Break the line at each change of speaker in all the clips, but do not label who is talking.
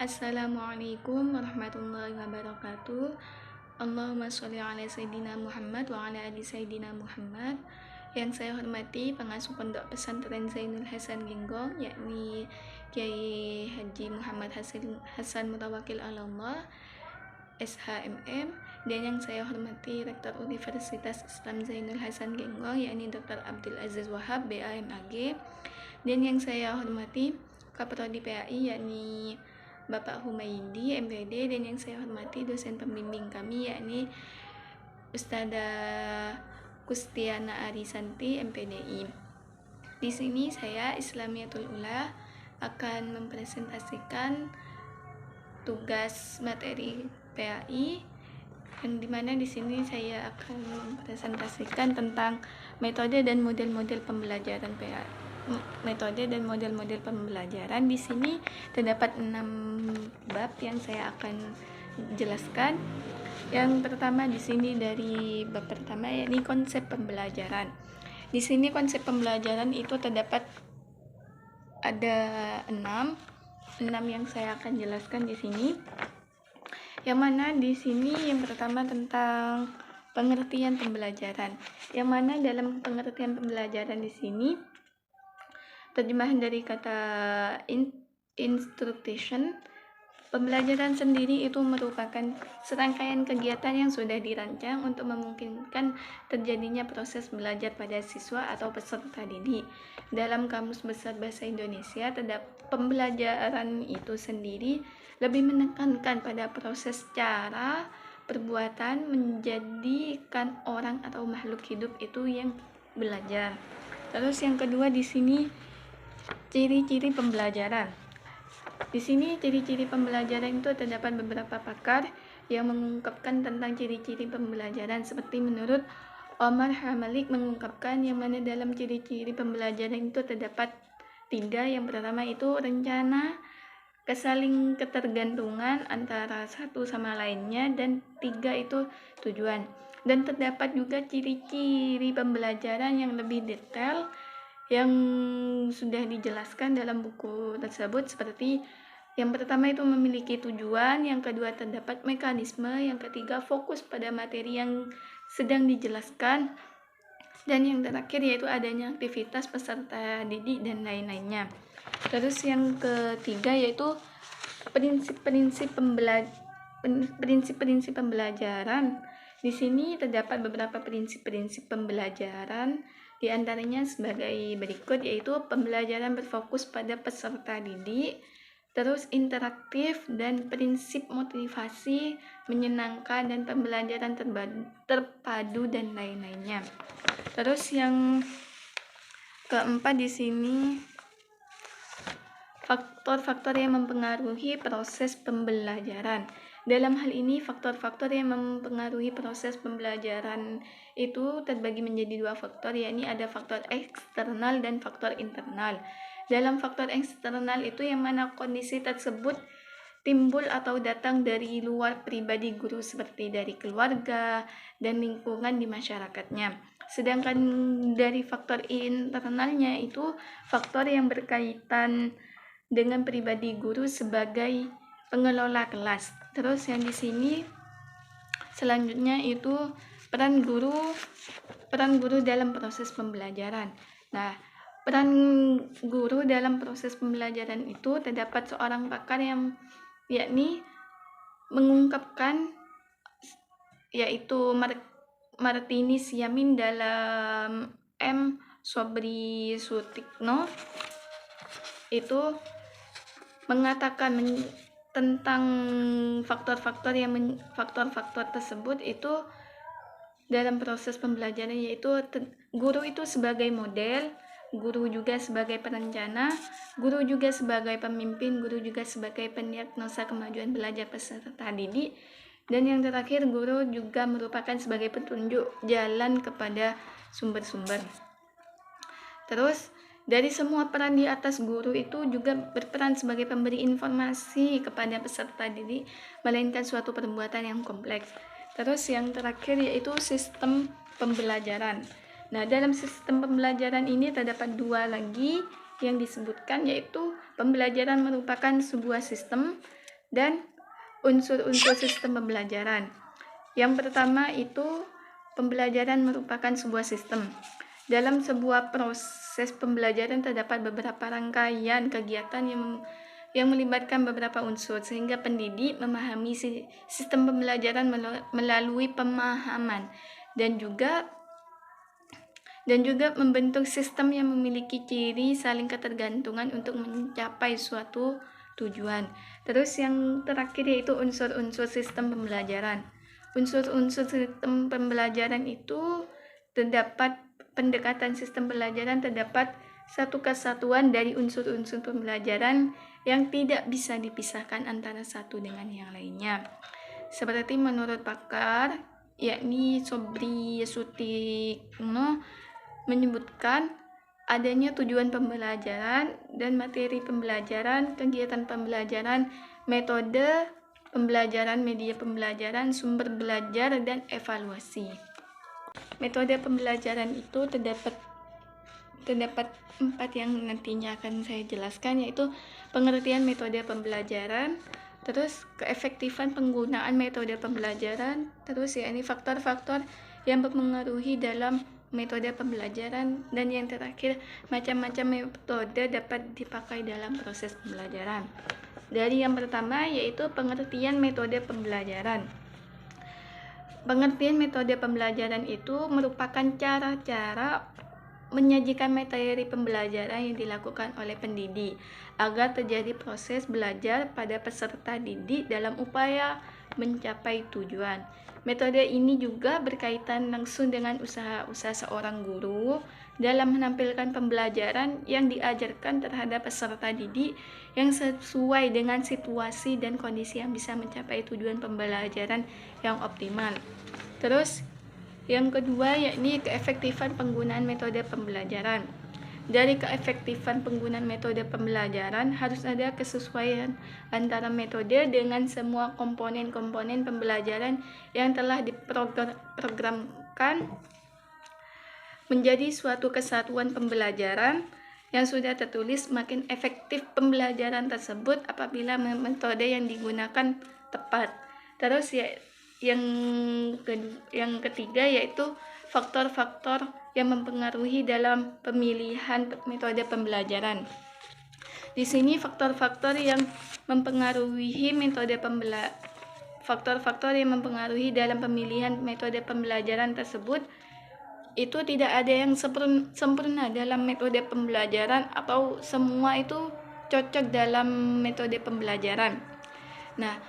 Assalamualaikum warahmatullahi wabarakatuh. Allahumma sholli ala Sayyidina Muhammad wa ala ali Sayyidina Muhammad. Yang saya hormati pengasuh Pondok Pesantren Zainul Hasan Genggong, yakni Kiai Haji Muhammad Hasan Mutawakil Allah, SHMM. Dan yang saya hormati Rektor Universitas Islam Zainul Hasan Genggong, yakni Dr. Abdul Aziz Wahab, BAMAG. Dan yang saya hormati Kaprodi PAI, yakni Bapak Humaydi, MPD. Dan yang saya hormati dosen pembimbing kami, yakni Ustadzah Kustiana Arisanti, MPDI. Di sini saya Islamiyatul Ula akan mempresentasikan tugas materi PAI, yang dimana di sini saya akan mempresentasikan tentang metode dan model-model pembelajaran PAI. Metode dan model-model pembelajaran. Di sini terdapat 6 bab yang saya akan jelaskan. Yang pertama di sini dari bab pertama, yakni konsep pembelajaran. Di sini konsep pembelajaran itu terdapat ada 6 yang saya akan jelaskan di sini. Yang mana di sini yang pertama tentang pengertian pembelajaran. Yang mana dalam pengertian pembelajaran di sini terjemahan dari kata instruction, pembelajaran sendiri itu merupakan serangkaian kegiatan yang sudah dirancang untuk memungkinkan terjadinya proses belajar pada siswa atau peserta didik. Dalam Kamus Besar Bahasa Indonesia, pembelajaran itu sendiri lebih menekankan pada proses cara perbuatan menjadikan orang atau makhluk hidup itu yang belajar. Terus yang kedua di sini ciri-ciri pembelajaran. Di sini ciri-ciri pembelajaran itu terdapat beberapa pakar yang mengungkapkan tentang ciri-ciri pembelajaran, seperti menurut Omar Hamalik mengungkapkan yang mana dalam ciri-ciri pembelajaran itu terdapat 3. Yang pertama itu rencana, kesaling ketergantungan antara satu sama lainnya, dan 3 itu tujuan. Dan terdapat juga ciri-ciri pembelajaran yang lebih detail yang sudah dijelaskan dalam buku tersebut, seperti yang pertama itu memiliki tujuan, yang kedua terdapat mekanisme, yang ketiga fokus pada materi yang sedang dijelaskan, dan yang terakhir yaitu adanya aktivitas peserta didik dan lain-lainnya. Terus yang ketiga yaitu prinsip-prinsip pembelajaran. Di sini terdapat beberapa prinsip-prinsip pembelajaran, di antaranya sebagai berikut, yaitu pembelajaran berfokus pada peserta didik, terus interaktif, dan prinsip motivasi menyenangkan, dan pembelajaran terpadu, dan lain-lainnya. Terus yang keempat di sini faktor-faktor yang mempengaruhi proses pembelajaran. Dalam hal ini, faktor-faktor yang mempengaruhi proses pembelajaran itu terbagi menjadi 2 faktor, yakni ada faktor eksternal dan faktor internal. Dalam faktor eksternal itu yang mana kondisi tersebut timbul atau datang dari luar pribadi guru, seperti dari keluarga dan lingkungan di masyarakatnya. Sedangkan dari faktor internalnya itu faktor yang berkaitan dengan pribadi guru sebagai pengelola kelas. Terus yang di sini selanjutnya itu peran guru dalam proses pembelajaran. Nah, peran guru dalam proses pembelajaran itu terdapat seorang pakar yang yakni mengungkapkan, yaitu Martini Siamin dalam M. Sobri Sutikno itu mengatakan tentang faktor-faktor tersebut itu dalam proses pembelajaran, yaitu guru itu sebagai model, guru juga sebagai perencana, guru juga sebagai pemimpin, guru juga sebagai pendiagnosa kemajuan belajar peserta didik, dan yang terakhir guru juga merupakan sebagai petunjuk jalan kepada sumber-sumber. Terus dari semua peran di atas, guru itu juga berperan sebagai pemberi informasi kepada peserta didik, melainkan suatu perbuatan yang kompleks. Terus yang terakhir yaitu sistem pembelajaran. Nah, dalam sistem pembelajaran ini terdapat 2 lagi yang disebutkan, yaitu pembelajaran merupakan sebuah sistem dan unsur-unsur sistem pembelajaran. Yang pertama itu pembelajaran merupakan sebuah sistem. Dalam sebuah proses pembelajaran terdapat beberapa rangkaian kegiatan yang melibatkan beberapa unsur, sehingga pendidik memahami sistem pembelajaran melalui pemahaman dan juga membentuk sistem yang memiliki ciri saling ketergantungan untuk mencapai suatu tujuan. Terus yang terakhir yaitu unsur-unsur sistem pembelajaran. Unsur-unsur sistem pembelajaran itu terdapat pendekatan sistem pembelajaran, terdapat satu kesatuan dari unsur-unsur pembelajaran yang tidak bisa dipisahkan antara satu dengan yang lainnya. Seperti menurut pakar, yakni Sobri Sutikno, menyebutkan adanya tujuan pembelajaran dan materi pembelajaran, kegiatan pembelajaran, metode pembelajaran, media pembelajaran, sumber belajar, dan evaluasi. Metode pembelajaran itu terdapat 4 yang nantinya akan saya jelaskan, yaitu pengertian metode pembelajaran, terus keefektifan penggunaan metode pembelajaran, terus yakni faktor-faktor yang mempengaruhi dalam metode pembelajaran, dan yang terakhir macam-macam metode dapat dipakai dalam proses pembelajaran. Dari yang pertama yaitu pengertian metode pembelajaran. Pengertian metode pembelajaran itu merupakan cara-cara menyajikan materi pembelajaran yang dilakukan oleh pendidik agar terjadi proses belajar pada peserta didik dalam upaya mencapai tujuan. Metode ini juga berkaitan langsung dengan usaha-usaha seorang guru dalam menampilkan pembelajaran yang diajarkan terhadap peserta didik yang sesuai dengan situasi dan kondisi yang bisa mencapai tujuan pembelajaran yang optimal. Terus yang kedua yakni keefektifan penggunaan metode pembelajaran. Dari keefektifan penggunaan metode pembelajaran harus ada kesesuaian antara metode dengan semua komponen-komponen pembelajaran yang telah diprogramkan menjadi suatu kesatuan pembelajaran yang sudah tertulis. Makin efektif pembelajaran tersebut apabila metode yang digunakan tepat. Terus yang ketiga yaitu faktor-faktor yang mempengaruhi dalam pemilihan metode pembelajaran. Di sini faktor-faktor yang mempengaruhi dalam pemilihan metode pembelajaran tersebut itu tidak ada yang sempurna dalam metode pembelajaran atau semua itu cocok dalam metode pembelajaran. Nah,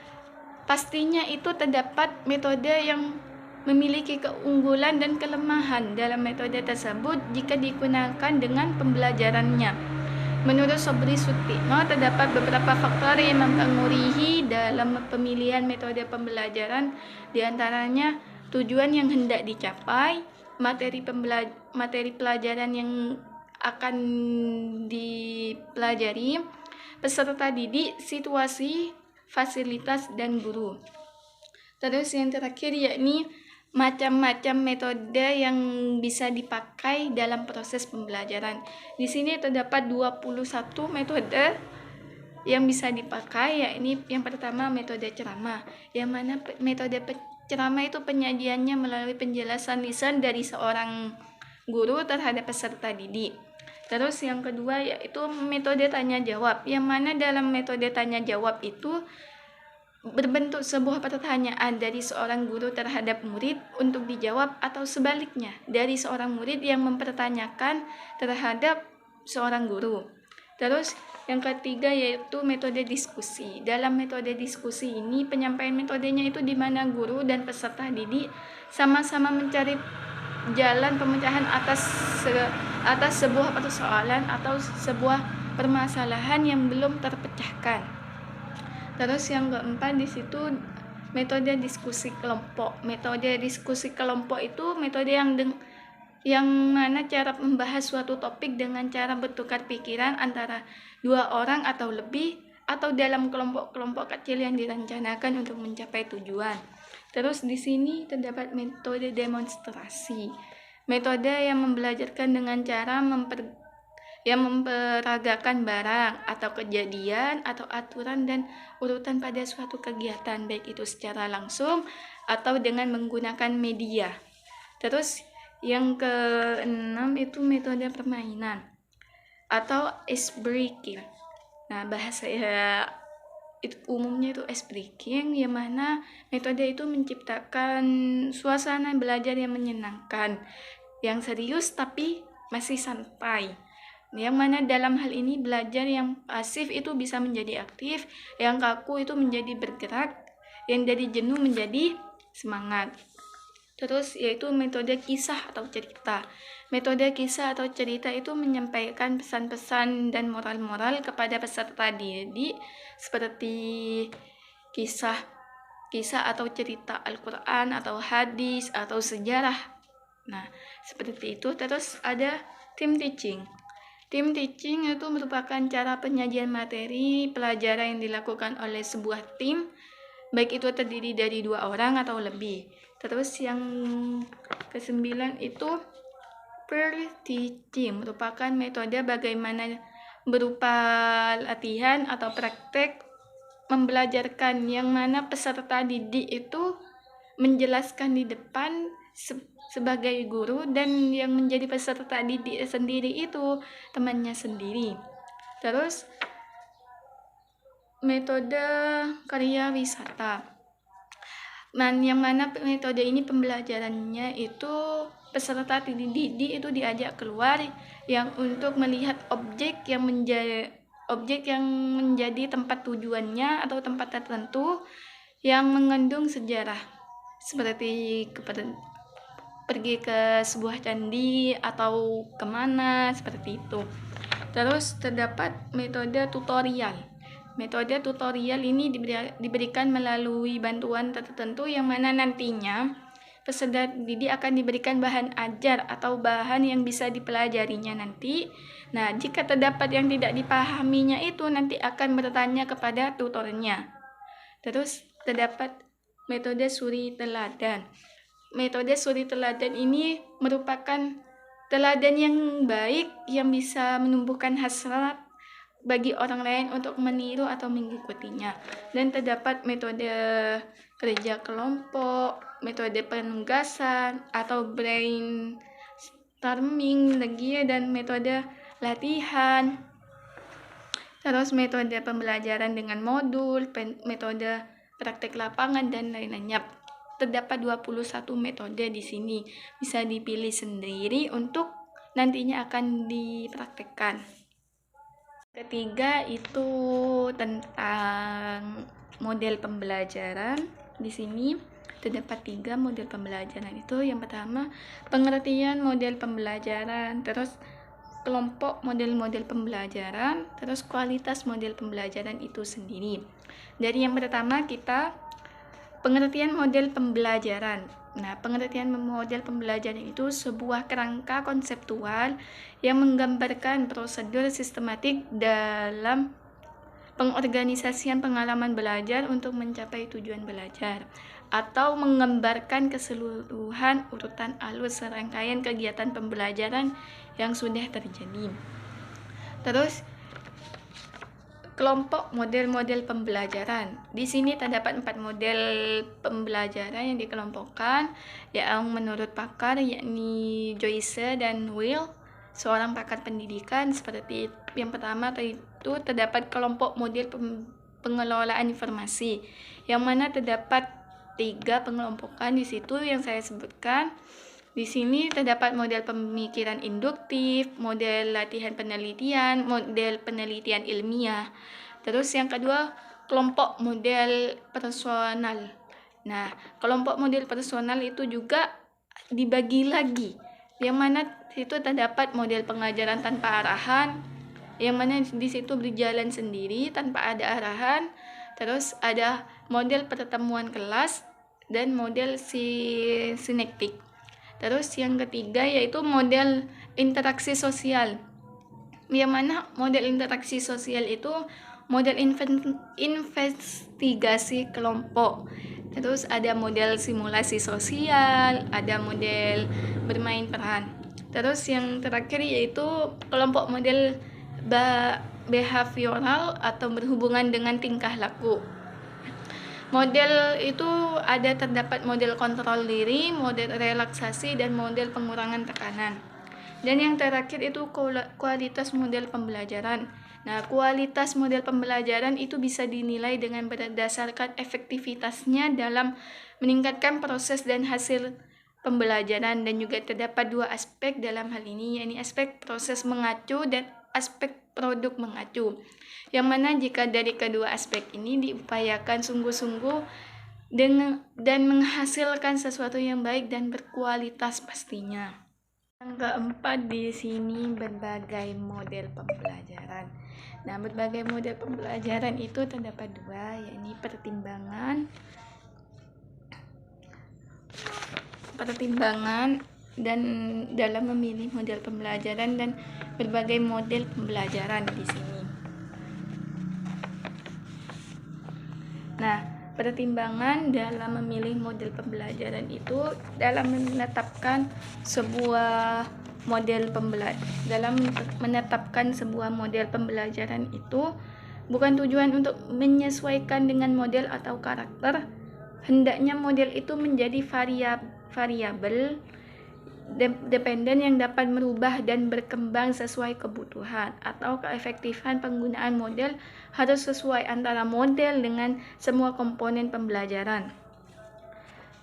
pastinya itu terdapat metode yang memiliki keunggulan dan kelemahan dalam metode tersebut jika digunakan dengan pembelajarannya. Menurut Sobri Sutikno, terdapat beberapa faktor yang mempengaruhi dalam pemilihan metode pembelajaran, diantaranya tujuan yang hendak dicapai, materi pelajaran yang akan dipelajari, peserta didik, situasi, fasilitas, dan guru. Terus yang terakhir yakni macam-macam metode yang bisa dipakai dalam proses pembelajaran. Di sini terdapat 21 metode yang bisa dipakai, yakni yang pertama metode ceramah, yang mana metode ceramah itu penyajiannya melalui penjelasan lisan dari seorang guru terhadap peserta didik. Terus yang kedua yaitu metode tanya jawab, yang mana dalam metode tanya jawab itu berbentuk sebuah pertanyaan dari seorang guru terhadap murid untuk dijawab, atau sebaliknya dari seorang murid yang mempertanyakan terhadap seorang guru. Terus yang ketiga yaitu metode diskusi. Dalam metode diskusi ini penyampaian metodenya itu di mana guru dan peserta didik sama-sama mencari jalan pemecahan atas sebuah persoalan atau sebuah permasalahan yang belum terpecahkan. Terus yang keempat di situ metode diskusi kelompok. Metode diskusi kelompok itu metode yang mana cara membahas suatu topik dengan cara bertukar pikiran antara 2 orang atau lebih, atau dalam kelompok-kelompok kecil yang direncanakan untuk mencapai tujuan. Terus di sini terdapat metode demonstrasi. Metode yang membelajarkan dengan cara yang memperagakan barang atau kejadian atau aturan dan urutan pada suatu kegiatan, baik itu secara langsung atau dengan menggunakan media. Terus yang keenam itu metode permainan atau ice breaking. Nah, bahasa itu umumnya itu ice breaking, yang mana metode itu menciptakan suasana belajar yang menyenangkan, yang serius tapi masih santai. Yang mana dalam hal ini belajar yang pasif itu bisa menjadi aktif, yang kaku itu menjadi bergerak, yang dari jenuh menjadi semangat. Terus yaitu metode kisah atau cerita. Metode kisah atau cerita itu menyampaikan pesan-pesan dan moral-moral kepada peserta didik seperti kisah atau cerita Al-Quran atau hadis atau sejarah. Nah, seperti itu. Terus ada team teaching. Team teaching itu merupakan cara penyajian materi pelajaran yang dilakukan oleh sebuah tim, baik itu terdiri dari 2 orang atau lebih. Terus yang ke-9 itu peer teaching, merupakan metode bagaimana berupa latihan atau praktek membelajarkan, yang mana peserta didik itu menjelaskan di depan sebagai guru, dan yang menjadi peserta didik sendiri itu temannya sendiri. Terus metode karya wisata, yang mana metode ini pembelajarannya itu peserta didik itu diajak keluar yang untuk melihat objek yang menjadi tempat tujuannya atau tempat tertentu yang mengandung sejarah, seperti pergi ke sebuah candi atau kemana, seperti itu. Terus terdapat metode tutorial. Metode tutorial ini diberikan melalui bantuan tertentu, yang mana nantinya peserta didik akan diberikan bahan ajar atau bahan yang bisa dipelajarinya nanti. Nah, jika terdapat yang tidak dipahaminya itu nanti akan bertanya kepada tutornya. Terus terdapat metode suri teladan. Metode suri teladan ini merupakan teladan yang baik yang bisa menumbuhkan hasrat bagi orang lain untuk meniru atau mengikutinya. Dan terdapat metode kerja kelompok, metode penugasan atau brainstorming lagi, dan metode latihan. Terus metode pembelajaran dengan modul, metode praktek lapangan, dan lain-lainnya. Terdapat 21 metode di sini. Bisa dipilih sendiri untuk nantinya akan dipraktekkan. Ketiga itu tentang model pembelajaran. Di sini terdapat 3 model pembelajaran itu. Yang pertama, pengertian model pembelajaran, terus kelompok model-model pembelajaran, terus kualitas model pembelajaran itu sendiri. Dari yang pertama kita pengertian model pembelajaran. Nah, pengertian model pembelajaran itu sebuah kerangka konseptual yang menggambarkan prosedur sistematik dalam pengorganisasian pengalaman belajar untuk mencapai tujuan belajar, atau menggambarkan keseluruhan urutan alur serangkaian kegiatan pembelajaran yang sudah terjadi. Terus kelompok model-model pembelajaran. Di sini terdapat 4 model pembelajaran yang dikelompokkan, yang menurut pakar yakni Joyce dan Will, seorang pakar pendidikan. Seperti yang pertama itu terdapat kelompok model pengelolaan informasi, yang mana terdapat 3 pengelompokan di situ yang saya sebutkan. Di sini terdapat model pemikiran induktif, model latihan penelitian, model penelitian ilmiah. Terus yang kedua, kelompok model personal. Nah, kelompok model personal itu juga dibagi lagi, yang mana situ terdapat model pengajaran tanpa arahan, yang mana di situ berjalan sendiri tanpa ada arahan. Terus ada model pertemuan kelas dan model sinektik. Terus yang ketiga yaitu model interaksi sosial, yang mana model interaksi sosial itu model investigasi kelompok. Terus ada model simulasi sosial, ada model bermain peran. Terus yang terakhir yaitu kelompok model behavioral atau berhubungan dengan tingkah laku. Model itu terdapat model kontrol diri, model relaksasi, dan model pengurangan tekanan. Dan yang terakhir itu kualitas model pembelajaran. Nah, kualitas model pembelajaran itu bisa dinilai dengan berdasarkan efektivitasnya dalam meningkatkan proses dan hasil pembelajaran, dan juga terdapat dua aspek dalam hal ini, yakni aspek proses mengacu dan aspek produk mengacu. Yang mana jika dari kedua aspek ini diupayakan sungguh-sungguh dan menghasilkan sesuatu yang baik dan berkualitas pastinya. Yang keempat di sini berbagai model pembelajaran. Nah, berbagai model pembelajaran itu terdapat dua, yakni pertimbangan dan dalam memilih model pembelajaran dan berbagai model pembelajaran di sini. Nah, pertimbangan dalam memilih model pembelajaran itu dalam menetapkan sebuah model pembelajaran itu bukan tujuan untuk menyesuaikan dengan model atau karakter. Hendaknya model itu menjadi variabel dependen yang dapat merubah dan berkembang sesuai kebutuhan, atau keefektifan penggunaan model harus sesuai antara model dengan semua komponen pembelajaran.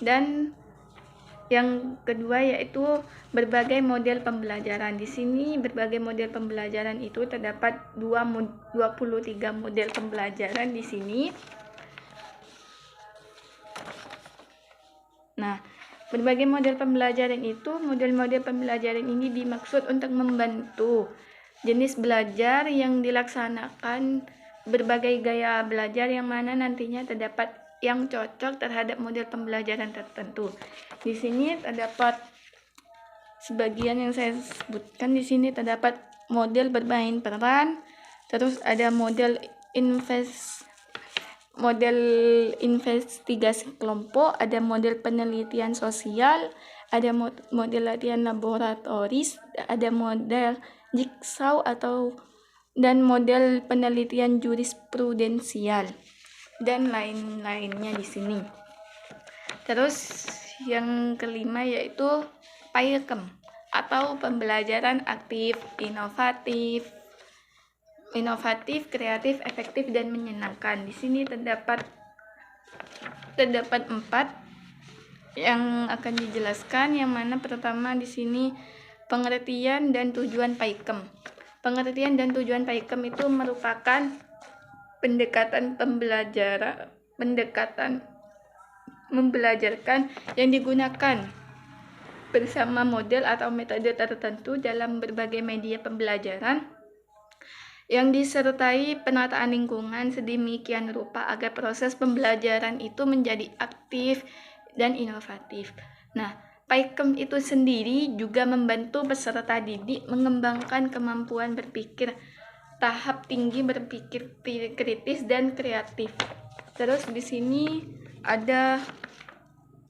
Dan yang kedua yaitu berbagai model pembelajaran. Di sini berbagai model pembelajaran itu terdapat 23 model pembelajaran di sini. Nah, berbagai model pembelajaran ini dimaksud untuk membantu jenis belajar yang dilaksanakan, berbagai gaya belajar yang mana nantinya terdapat yang cocok terhadap model pembelajaran tertentu. Di sini terdapat sebagian yang saya sebutkan. Di sini terdapat model bermain peran, terus ada model investigasi kelompok, ada model penelitian sosial, ada model latihan laboratoris, ada model jigsaw dan model penelitian jurisprudensial dan lain-lainnya di sini. Terus yang kelima yaitu PAIKEM atau pembelajaran aktif, inovatif, kreatif, efektif, dan menyenangkan. Di sini terdapat 4 yang akan dijelaskan, yang mana pertama di sini pengertian dan tujuan PAIKEM. Pengertian dan tujuan PAIKEM itu merupakan pendekatan membelajarkan yang digunakan bersama model atau metode tertentu dalam berbagai media pembelajaran yang disertai penataan lingkungan sedemikian rupa agar proses pembelajaran itu menjadi aktif dan inovatif. Nah, PAIKEM itu sendiri juga membantu peserta didik mengembangkan kemampuan berpikir tahap tinggi, berpikir kritis dan kreatif. Terus di sini ada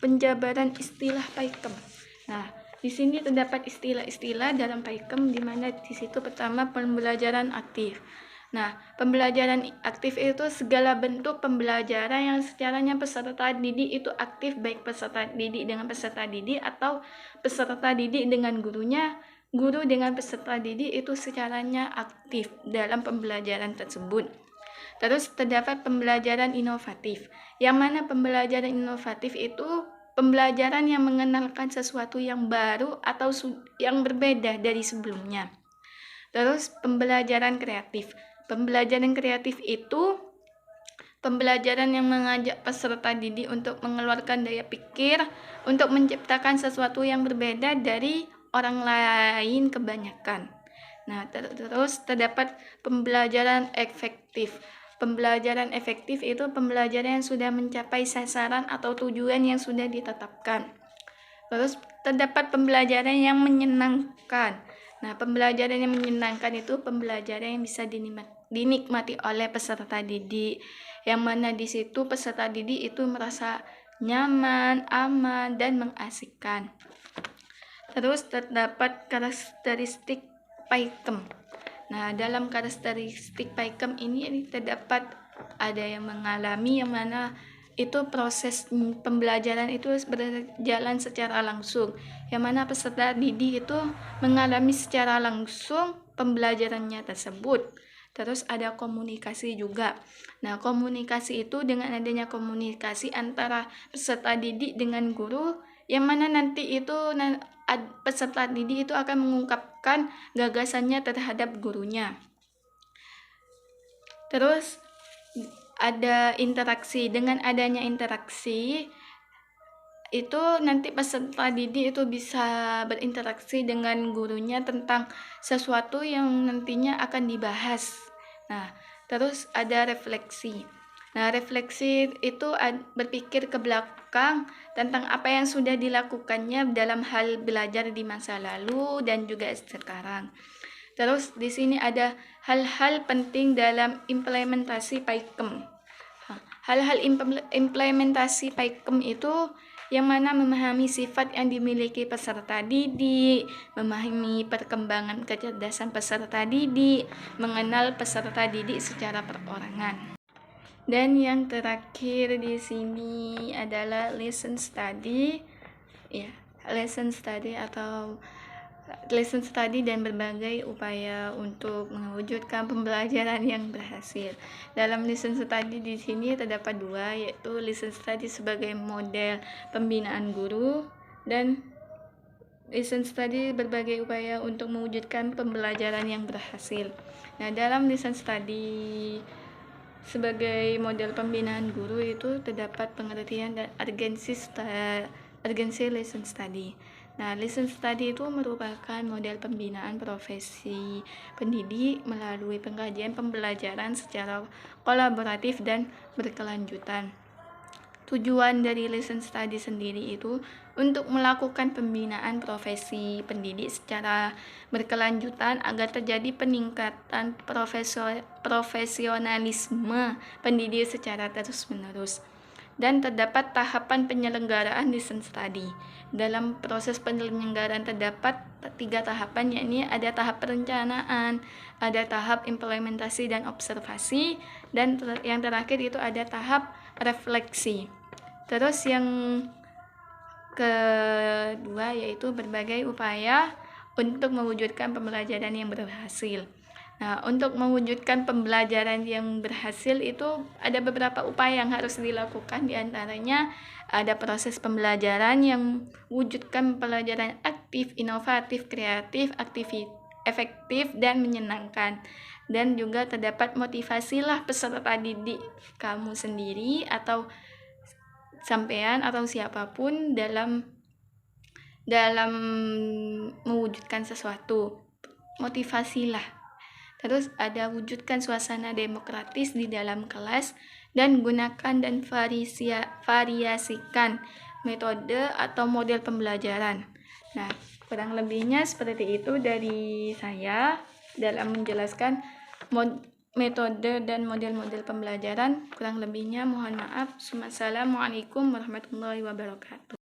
penjabaran istilah PAIKEM. Nah, di sini terdapat istilah-istilah dalam PAIKEM, di mana di situ pertama pembelajaran aktif. Nah, pembelajaran aktif itu segala bentuk pembelajaran yang secaranya peserta didik itu aktif, baik peserta didik dengan peserta didik atau peserta didik dengan gurunya, guru dengan peserta didik itu secaranya aktif dalam pembelajaran tersebut. Terus terdapat pembelajaran inovatif, yang mana pembelajaran inovatif itu pembelajaran yang mengenalkan sesuatu yang baru atau yang berbeda dari sebelumnya. Terus pembelajaran kreatif. Pembelajaran kreatif itu pembelajaran yang mengajak peserta didik untuk mengeluarkan daya pikir untuk menciptakan sesuatu yang berbeda dari orang lain kebanyakan. Nah, terus terdapat pembelajaran efektif. Pembelajaran efektif itu pembelajaran yang sudah mencapai sasaran atau tujuan yang sudah ditetapkan. Terus terdapat pembelajaran yang menyenangkan. Nah, pembelajaran yang menyenangkan itu pembelajaran yang bisa dinikmati oleh peserta didik, yang mana di situ peserta didik itu merasa nyaman, aman, dan mengasihkan. Terus terdapat karakteristik PAIKEM. Nah, dalam karakteristik PAIKEM ini terdapat ada yang mengalami, yang mana itu proses pembelajaran itu berjalan secara langsung, yang mana peserta didik itu mengalami secara langsung pembelajarannya tersebut. Terus ada komunikasi juga. Nah, komunikasi itu dengan adanya komunikasi antara peserta didik dengan guru, yang mana nanti itu peserta didik itu akan mengungkapkan gagasannya terhadap gurunya. Terus ada interaksi. Dengan adanya interaksi itu nanti peserta didik itu bisa berinteraksi dengan gurunya tentang sesuatu yang nantinya akan dibahas. Nah, terus ada refleksi. Nah, refleksi itu berpikir ke belakang tentang apa yang sudah dilakukannya dalam hal belajar di masa lalu dan juga sekarang. Terus di sini ada hal-hal penting dalam implementasi PAIKEM. Hal-hal implementasi PAIKEM itu yang mana memahami sifat yang dimiliki peserta didik, memahami perkembangan kecerdasan peserta didik, mengenal peserta didik secara perorangan. Dan yang terakhir di sini adalah lesson study. Ya, lesson study atau lesson study dan berbagai upaya untuk mewujudkan pembelajaran yang berhasil. Dalam lesson study di sini terdapat dua, yaitu lesson study sebagai model pembinaan guru dan lesson study berbagai upaya untuk mewujudkan pembelajaran yang berhasil. Nah, dalam lesson study sebagai model pembinaan guru itu terdapat pengertian dan urgensi lesson study. Nah, lesson study itu merupakan model pembinaan profesi pendidik melalui pengkajian pembelajaran secara kolaboratif dan berkelanjutan. Tujuan dari lesson study sendiri itu untuk melakukan pembinaan profesi pendidik secara berkelanjutan agar terjadi peningkatan profesionalisme pendidik secara terus-menerus. Dan terdapat tahapan penyelenggaraan lesson study. Dalam proses penyelenggaraan terdapat 3 tahapan, yakni ada tahap perencanaan, ada tahap implementasi dan observasi, dan yang terakhir itu ada tahap refleksi. Terus yang kedua yaitu berbagai upaya untuk mewujudkan pembelajaran yang berhasil. Nah, untuk mewujudkan pembelajaran yang berhasil itu ada beberapa upaya yang harus dilakukan, diantaranya ada proses pembelajaran yang wujudkan pembelajaran aktif, inovatif, kreatif, efektif, dan menyenangkan. Dan juga terdapat motivasilah peserta didik kamu sendiri atau sampean atau siapapun dalam mewujudkan sesuatu. Motivasilah. Terus ada wujudkan suasana demokratis di dalam kelas dan gunakan dan variasikan metode atau model pembelajaran. Nah, kurang lebihnya seperti itu dari saya dalam menjelaskan metode dan model-model pembelajaran. Kurang lebihnya mohon maaf. Assalamualaikum warahmatullahi wabarakatuh.